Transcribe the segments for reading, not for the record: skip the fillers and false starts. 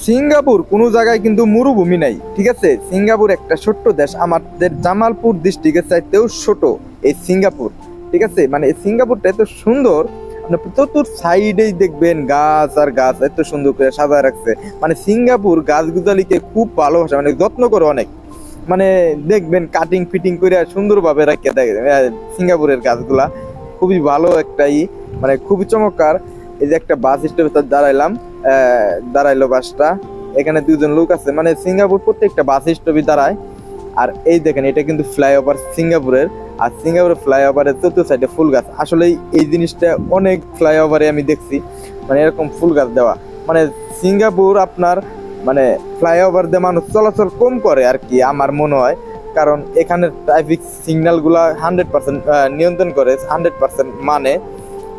Singapore কোনো জায়গায় কিন্তু মরুভূমি নাই, ঠিক আছে। সিঙ্গাপুর একটা ছোট্ট দেশ, আমাদের জামালপুর ডিস্ট্রিক্টের চাইতেও ছোট এই সিঙ্গাপুর, ঠিক আছে। মানে এই সিঙ্গাপুরটা এত সুন্দর, আপনি চতুর সাইডেই দেখবেন গাছ আর গাছ, এত সুন্দর করে সাজায় রাখছে। মানে সিঙ্গাপুর গাছগুজালিকে খুব ভালোবাসে, মানে যত্ন করে অনেক, মানে দেখবেন কাটিং ফিটিং করে সুন্দরভাবে রাখে দেখে সিঙ্গাপুরের গাছগুলা। খুবই ভালো একটা মানে খুবই চমৎকার। এই যে একটা বাস স্টপে দাঁড়াইলাম, দাঁড়াইলো বাসটা, এখানে দুজন লোক আছে। মানে সিঙ্গাপুর প্রত্যেকটা বাস স্টপে দাঁড়ায়। আর এই দেখেন এটা কিন্তু ফ্লাইওভার সিঙ্গাপুরের, আর সিঙ্গাপুরের ফ্লাইওভারের চতুর্থ সাইডে ফুল গাছ। আসলে এই জিনিসটা অনেক ফ্লাইওভারে আমি দেখছি, মানে এরকম ফুল গাছ দেওয়া। মানে সিঙ্গাপুর আপনার মানে ফ্লাইওভার দিয়ে মানুষ চলাচল কম করে আর কি আমার মনে হয়, কারণ এখানে ট্রাফিক সিগন্যালগুলা 100% নিয়ন্ত্রণ করে, 100% মানে,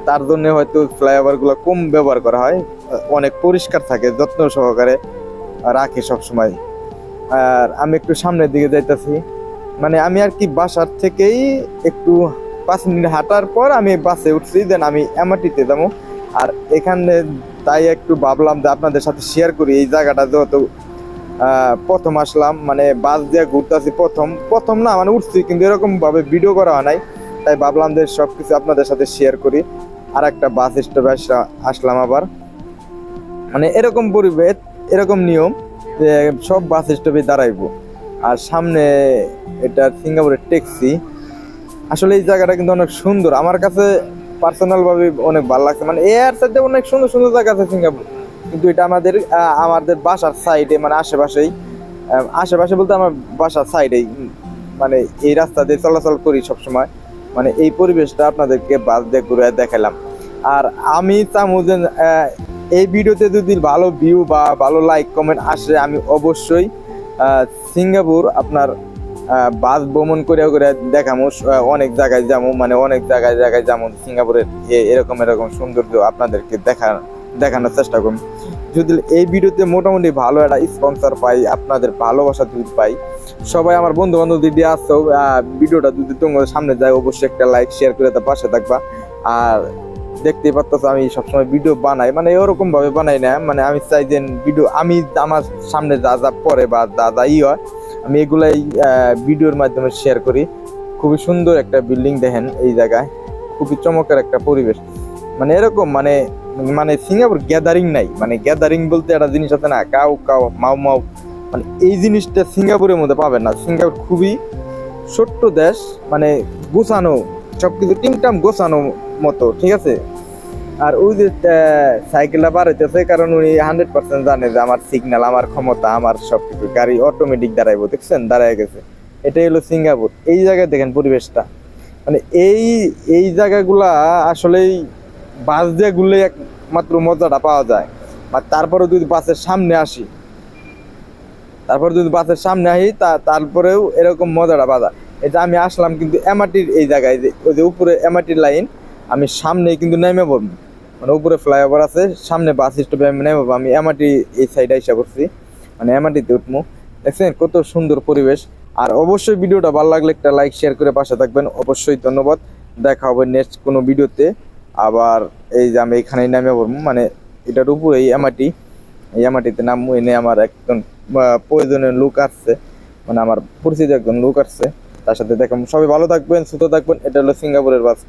তার জন্য হয়তো ফ্লাইওভারগুলো কম ব্যবহার করা হয়। অনেক পরিষ্কার থাকে, যত্ন সহকারে রাখে সবসময়। আর আমি একটু সামনের দিকে যাইতেছি, মানে আমি আর কি বাসার থেকেই একটু 5 মিনিট হাঁটার পর আমি বাসে উঠছি, দেন আমি এমআরটিতে যাবো। আর এখানে তাই একটু ভাবলাম যে আপনাদের সাথে শেয়ার করি এই জায়গাটা, যেহেতু প্রথম আসলাম, মানে বাস দিয়ে ঘুরতেছি, প্রথম না মানে উঠছি, কিন্তু এরকম ভাবে ভিডিও করা হয় নাই, তাই ভাবলাম যে সবকিছু আপনাদের সাথে শেয়ার করি। আর একটা বাস স্টপে আসলাম আবার, মানে এরকম পরিবেশ, এরকম নিয়ম যে সব বাস স্টপে দাঁড়াইবো। আর সামনে এটা সিঙ্গাপুরের ট্যাক্সি। আসলে এই জায়গাটা কিন্তু অনেক সুন্দর, আমার কাছে পার্সোনাল ভাবে অনেক ভালো লাগছে। মানে এর সাথে অনেক সুন্দর সুন্দর জায়গা আছে সিঙ্গাপুর, কিন্তু এটা আমাদের বাসার সাইডে, মানে আশেপাশে বলতে আমার বাসার সাইডেই, মানে এই রাস্তা দিয়ে চলাচল করি সবসময়। মানে এই পরিবেশটা আপনাদেরকে বাস দিয়ে ঘুরে দেখালাম। আর আমি চামু যে এই ভিডিওতে যদি ভালো ভিউ বা ভালো লাইক কমেন্ট আসে, আমি অবশ্যই সিঙ্গাপুর আপনার বাস ভ্রমণ করে দেখামো, অনেক জায়গায় যাবো, মানে অনেক জায়গায় যেমন সিঙ্গাপুরের এরকম সৌন্দর্য আপনাদেরকে দেখানোর চেষ্টা করুন। যদি এই ভিডিওতে মোটামুটি ভালো একটা স্পন্সর পাই, আপনাদের ভালোবাসা যদি পাই, সবাই আমার বন্ধু বান্ধব যদি আসছো, ভিডিওটা যদি তোমাদের সামনে যায়, অবশ্যই একটা লাইক শেয়ার করে তার পাশে থাকবা। আর দেখতেই পাচ্ছ আমি সবসময় ভিডিও বানাই, মানে এরকম ভাবে বানাই না, মানে আমি চাই যে ভিডিও আমি আমার সামনে যা যা পরে বা যা হয় আমি এগুলাই ভিডিওর মাধ্যমে শেয়ার করি। খুবই সুন্দর একটা বিল্ডিং দেখেন এই জায়গায়, খুবই চমৎকার একটা পরিবেশ। মানে এরকম মানে সিঙ্গাপুর গ্যাদারিং নাই, মানে গ্যাদারিং বলতে একটা জিনিস আছে না, কাউ মাও, মানে এই জিনিসটা সিঙ্গাপুরের মধ্যে পাবেন না। সিঙ্গাপুর খুবই ছোট্ট দেশ, মানে গোছানো, সবকিছু টিমটাম গোছানো মতো, ঠিক আছে। আর ওই যে সাইকেলটা পার হইতেছে, কারণ উনি 100% জানে যে আমার সিগন্যাল, আমার ক্ষমতা, আমার সবকিছু, গাড়ি অটোমেটিক দাঁড়াইবো, দেখছেন দাঁড়ায় গেছে। এটাই হলো সিঙ্গাপুর। এই জায়গায় দেখেন পরিবেশটা, মানে এই জায়গাগুলা আসলেই বাস দিয়ে ঘুরলে একমাত্র মজাটা পাওয়া যায়। আর তারপরে যদি বাসের সামনে আসি, তারপরেও এরকম মজাটা পাওয়া যায়। এটা আমি আসলাম কিন্তু এমআরটির এই জায়গায়, ওই যে উপরে এমআরটির লাইন, আমি সামনে কিন্তু নেমে পড়বো, মানে উপরে ফ্লাইওভার আছে, সামনে বাস স্টপে আমি নেমে পড়বো। আমি এমআরটি এই সাইডে এসে করছি, মানে এমআরটিতে উঠবো। দেখছেন কত সুন্দর পরিবেশ। আর অবশ্যই ভিডিওটা ভালো লাগলে একটা লাইক শেয়ার করে পাশে থাকবেন, অবশ্যই ধন্যবাদ। দেখা হবে নেক্সট কোনো ভিডিওতে। আবার এই যে আমি এখানেই নেমে পড়বো, মানে এটার উপরে এই এমআরটিতে নামবো। এনে আমার একজন প্রয়োজনীয় লোক আসছে, মানে আমার পরিচিত একজন লোক আসছে, তার সাথে দেখা। সবাই ভালো থাকবেন, সুস্থ থাকবেন। এটা হলো সিঙ্গাপুরের বাস।